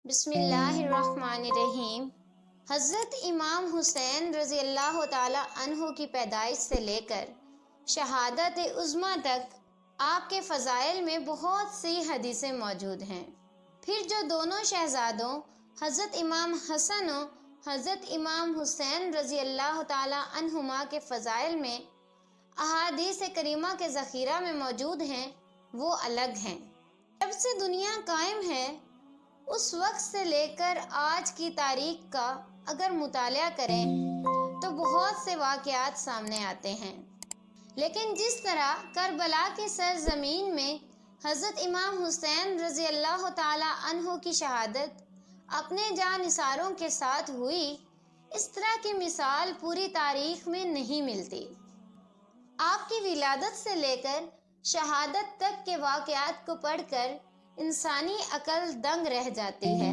بسم اللہ الرحمن الرحیم۔ حضرت امام حسین رضی اللہ تعالی عنہ کی پیدائش سے لے کر شہادت عظمیٰ تک آپ کے فضائل میں بہت سی حدیثیں موجود ہیں۔ پھر جو دونوں شہزادوں حضرت امام حسن و حضرت امام حسین رضی اللہ تعالی عنہما کے فضائل میں احادیث کریمہ کے ذخیرہ میں موجود ہیں وہ الگ ہیں۔ جب سے دنیا قائم ہے اس وقت سے لے کر آج کی تاریخ کا اگر مطالعہ کریں تو بہت سے واقعات سامنے آتے ہیں، لیکن جس طرح کربلا کی سرزمین میں حضرت امام حسین رضی اللہ تعالی عنہ کی شہادت اپنے جاں نثاروں کے ساتھ ہوئی، اس طرح کی مثال پوری تاریخ میں نہیں ملتی۔ آپ کی ولادت سے لے کر شہادت تک کے واقعات کو پڑھ کر انسانی عقل دنگ رہ جاتی ہے۔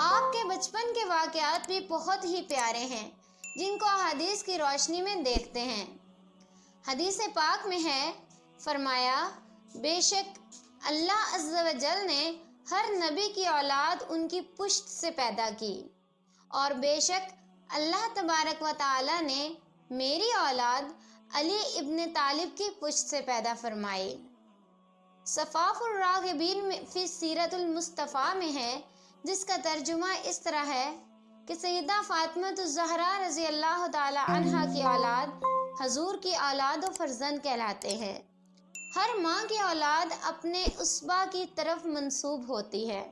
آپ کے بچپن کے واقعات بھی بہت ہی پیارے ہیں جن کو احادیث کی روشنی میں دیکھتے ہیں۔ حدیث پاک میں ہے، فرمایا، بے شک اللہ عز و جل نے ہر نبی کی اولاد ان کی پشت سے پیدا کی، اور بے شک اللہ تبارک و تعالی نے میری اولاد علی ابن طالب کی پشت سے پیدا فرمائی۔ صفاف الراغبین فی سیرت المصطفیٰ میں ہے، جس کا ترجمہ اس طرح ہے کہ سیدہ فاطمہ الزہرا رضی اللہ تعالی عنہا کی اولاد حضور کی اولاد و فرزند کہلاتے ہیں۔ ہر ماں کی اولاد اپنے اسبا کی طرف منسوب ہوتی ہے،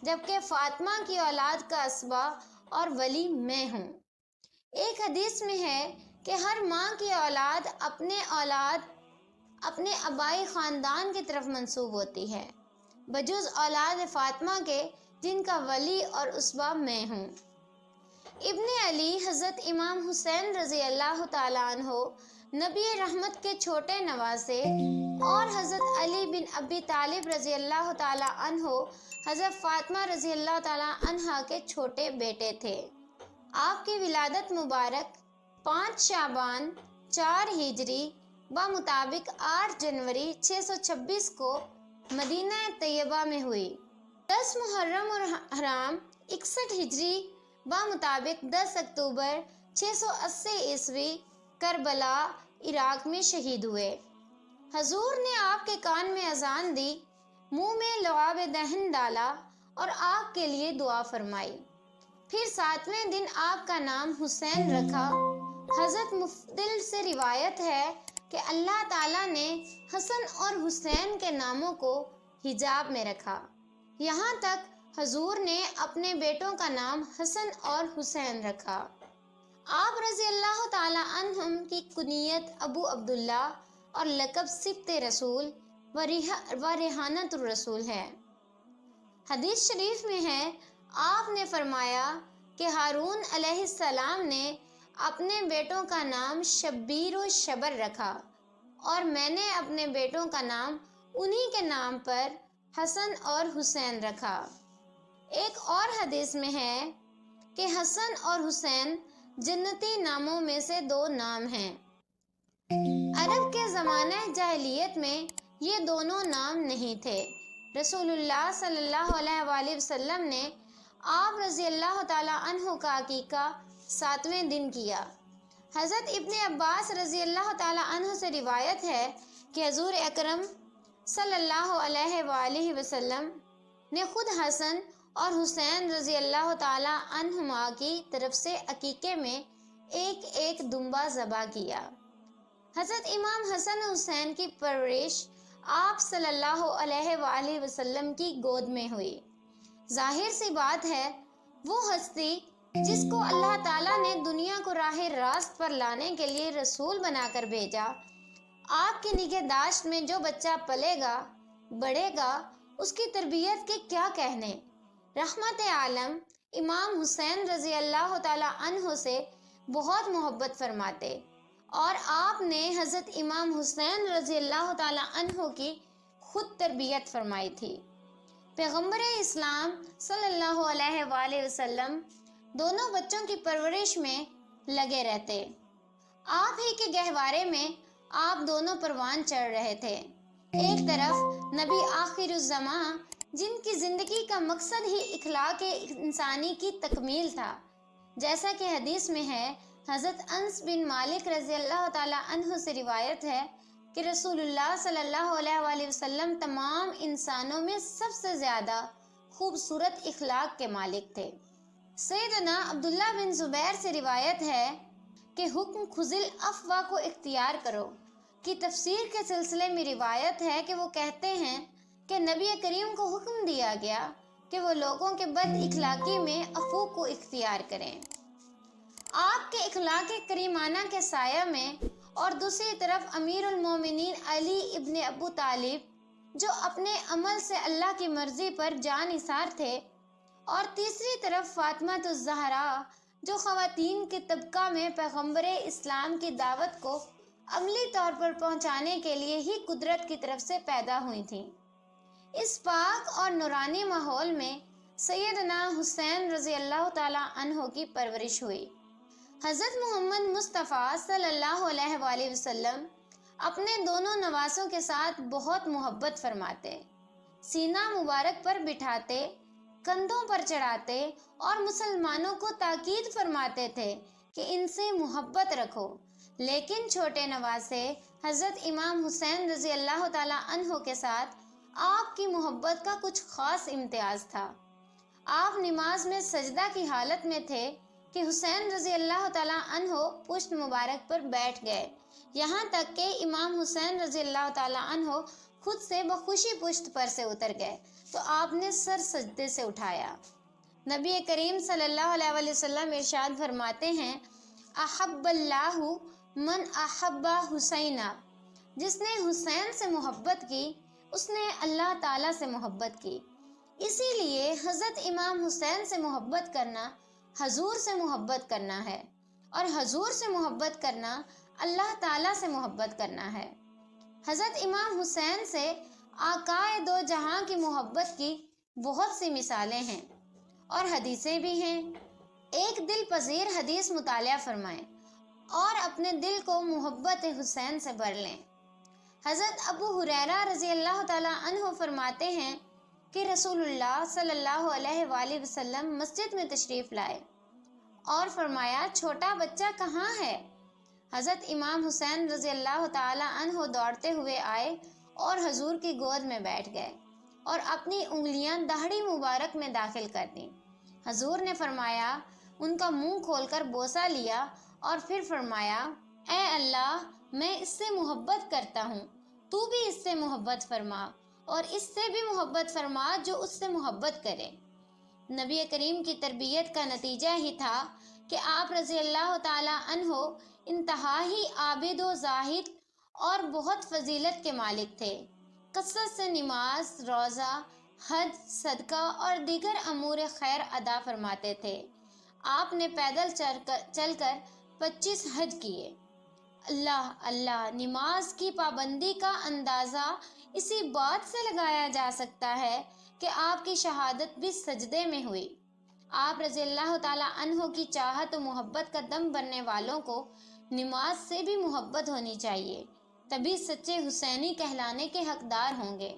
جبکہ فاطمہ کی اولاد کا اسبا اور ولی میں ہوں۔ ایک حدیث میں ہے کہ ہر ماں کی اولاد اپنے آبائی خاندان کی طرف منسوب ہوتی ہے، بجز اولاد فاطمہ کے جن کا ولی اور اسبا میں ہوں۔ ابن علی حضرت امام حسین رضی اللہ تعالی عنہ نبی رحمت کے چھوٹے نواسے اور حضرت علی بن ابی طالب رضی اللہ تعالی عنہ حضرت فاطمہ رضی اللہ تعالی عنہا کے چھوٹے بیٹے تھے۔ آپ کی ولادت مبارک 5 شعبان 4 ہجری بمطابق 8 جنوری 626 کو مدینہ طیبہ میں ہوئی۔ 10 محرم الحرام 61 ہجری بمطابق 10 اکتوبر 680 عیسوی کربلا عراق میں شہید ہوئے۔ حضور نے آپ کے کان میں اذان دی، منہ میں لعاب دہن ڈالا اور آپ کے لیے دعا فرمائی۔ پھر 7ویں دن آپ کا نام حسین رکھا۔ حضرت مفضل سے روایت ہے کہ اللہ تعالیٰ نے حسن اور حسین کے ناموں کو حجاب میں رکھا، یہاں تک حضور نے اپنے بیٹوں کا نام حسن اور حسین رکھا۔ آپ رضی اللہ تعالی عنہم کی کنیت ابو عبداللہ اور لقب سبط رسول و ریحانۃ الرسول ہے۔ حدیث شریف میں ہے، آپ نے فرمایا کہ ہارون علیہ السلام نے اپنے بیٹوں کا نام شبیر و شبر رکھا، اور میں نے اپنے بیٹوں کا نام انہی کے نام پر حسن اور حسین رکھا۔ ایک اور حدیث میں ہے کہ حسن اور حسین جنتی ناموں میں سے 2 نام ہیں۔ عرب کے زمانہ جاہلیت میں یہ دونوں نام نہیں تھے۔ رسول اللہ صلی اللہ علیہ وآلہ وسلم نے آپ رضی اللہ تعالی عنہ کا عقیقہ 7ویں دن کیا۔ حضرت ابن عباس رضی اللہ تعالی عنہ سے روایت ہے کہ حضور اکرم صلی اللہ علیہ وآلہ وسلم نے خود حسن اور حسین رضی اللہ تعالی عنہما کی طرف سے عقیقے میں ایک دمبا ذبح کیا۔ حضرت امام حسن حسین کی پرورش آپ صلی اللہ علیہ وآلہ وسلم کی گود میں ہوئی۔ ظاہر سی بات ہے، وہ ہستی جس کو اللہ تعالیٰ نے دنیا کو راہ راست پر لانے کے لیے رسول بنا کر بھیجا، آپ کی نگہداشت میں جو بچہ پلے گا بڑھے گا، اس کی تربیت کے کیا کہنے۔ رحمت عالم امام حسین رضی اللہ تعالی عنہ سے بہت محبت فرماتے، اور آپ نے حضرت امام حسین رضی اللہ تعالی عنہ کی خود تربیت فرمائی تھی۔ پیغمبر اسلام صلی اللہ علیہ وآلہ وسلم دونوں بچوں کی پرورش میں لگے رہتے۔ آپ ہی کے گہوارے میں آپ دونوں پروان چڑھ رہے تھے۔ ایک طرف نبی آخر الزماں جن کی زندگی کا مقصد ہی اخلاق انسانی کی تکمیل تھا۔ جیسا کہ حدیث میں ہے، حضرت انس بن مالک رضی اللہ تعالیٰ عنہ سے روایت ہے کہ رسول اللہ صلی اللہ علیہ وآلہ وسلم تمام انسانوں میں سب سے زیادہ خوبصورت اخلاق کے مالک تھے۔ سیدنا عبداللہ بن زبیر سے روایت ہے کہ حکم خذل افوا کو اختیار کرو کی تفسیر کے سلسلے میں روایت ہے کہ وہ کہتے ہیں کہ نبی کریم کو حکم دیا گیا کہ وہ لوگوں کے بد اخلاقی میں عفو کو اختیار کریں۔ آپ کے اخلاق کریمانہ کے سایہ میں اور دوسری طرف امیر المومنین علی ابن ابو طالب جو اپنے عمل سے اللہ کی مرضی پر جان نثار تھے، اور تیسری طرف فاطمہ الزہرا جو خواتین کے طبقہ میں پیغمبر اسلام کی دعوت کو عملی طور پر پہنچانے کے لیے ہی قدرت کی طرف سے پیدا ہوئی تھیں۔ اس پاک اور نورانی ماحول میں سیدنا حسین رضی اللہ تعالیٰ عنہ کی پرورش ہوئی۔ حضرت محمد مصطفیٰ صلی اللہ علیہ وآلہ وسلم اپنے دونوں نواسوں کے ساتھ بہت محبت فرماتے، سینہ مبارک پر بٹھاتے، کندھوں پر چڑھاتے اور مسلمانوں کو تاکید فرماتے تھے کہ ان سے محبت رکھو۔ لیکن چھوٹے نواسے حضرت امام حسین رضی اللہ تعالیٰ عنہ کے ساتھ آپ کی محبت کا کچھ خاص امتیاز تھا۔ آپ نماز میں سجدہ کی حالت میں تھے کہ حسین رضی اللہ تعالیٰ عنہ پشت مبارک پر بیٹھ گئے، یہاں تک کہ امام حسین رضی اللہ تعالیٰ عنہ خود سے بخوشی پشت پر سے اتر گئے تو آپ نے سر سجدے سے اٹھایا۔ نبی کریم صلی اللہ علیہ وآلہ وسلم ارشاد فرماتے ہیں، احب اللہ من احب حسینہ، جس نے حسین سے محبت کی اس نے اللہ تعالیٰ سے محبت کی۔ اسی لیے حضرت امام حسین سے محبت کرنا حضور سے محبت کرنا ہے، اور حضور سے محبت کرنا اللہ تعالیٰ سے محبت کرنا ہے۔ حضرت امام حسین سے آقائے دو جہاں کی محبت کی بہت سی مثالیں ہیں اور حدیثیں بھی ہیں۔ ایک دل پذیر حدیث مطالعہ فرمائیں اور اپنے دل کو محبت حسین سے بھر لیں۔ حضرت ابو ہریرہ رضی اللہ تعالیٰ عنہ فرماتے ہیں کہ رسول اللہ صلی اللہ علیہ وآلہ وسلم مسجد میں تشریف لائے اور فرمایا، چھوٹا بچہ کہاں ہے؟ حضرت امام حسین رضی اللہ تعالیٰ عنہ دوڑتے ہوئے آئے اور حضور کی گود میں بیٹھ گئے اور اپنی انگلیاں داڑھی مبارک میں داخل کر دیں۔ حضور نے فرمایا، ان کا منہ کھول کر بوسہ لیا اور پھر فرمایا، اے اللہ، میں اس سے محبت کرتا ہوں، تو بھی اس سے محبت فرما، اور اس سے بھی محبت فرما جو اس سے محبت کرے۔ نبی کریم کی تربیت کا نتیجہ ہی تھا کہ آپ رضی اللہ تعالیٰ عنہ انتہائی عابد و زاہد اور بہت فضیلت کے مالک تھے۔ کثرت سے نماز، روزہ، حج، صدقہ اور دیگر امور خیر ادا فرماتے تھے۔ آپ نے پیدل چل کر 25 حج کیے۔ اللہ، نماز کی پابندی کا اندازہ اسی بات سے لگایا جا سکتا ہے کہ آپ کی شہادت بھی سجدے میں ہوئی۔ آپ رضی اللہ تعالیٰ عنہ کی چاہت و محبت کا دم بھرنے والوں کو نماز سے بھی محبت ہونی چاہیے، تبھی سچے حسینی کہلانے کے حقدار ہوں گے،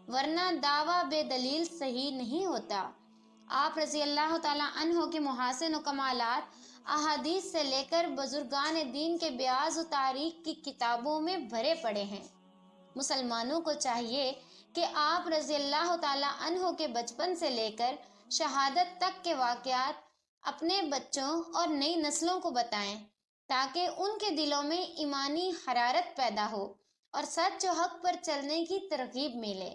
ورنہ دعویٰ بے دلیل صحیح نہیں ہوتا۔ آپ رضی اللہ تعالیٰ عنہ کے محاسن و کمالات احادیث سے لے کر بزرگان دین کے بیاض و تاریخ کی کتابوں میں بھرے پڑے ہیں۔ مسلمانوں کو چاہیے کہ آپ رضی اللہ تعالیٰ عنہ کے بچپن سے لے کر شہادت تک کے واقعات اپنے بچوں اور نئی نسلوں کو بتائیں، تاکہ ان کے دلوں میں ایمانی حرارت پیدا ہو اور سچ و حق پر چلنے کی ترغیب ملے۔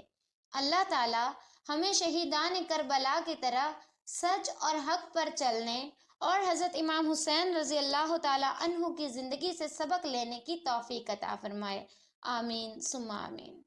اللہ تعالیٰ ہمیں شہیدان کربلا کی طرح سچ اور حق پر چلنے اور حضرت امام حسین رضی اللہ تعالیٰ عنہ کی زندگی سے سبق لینے کی توفیق عطا فرمائے۔ آمین ثم آمین۔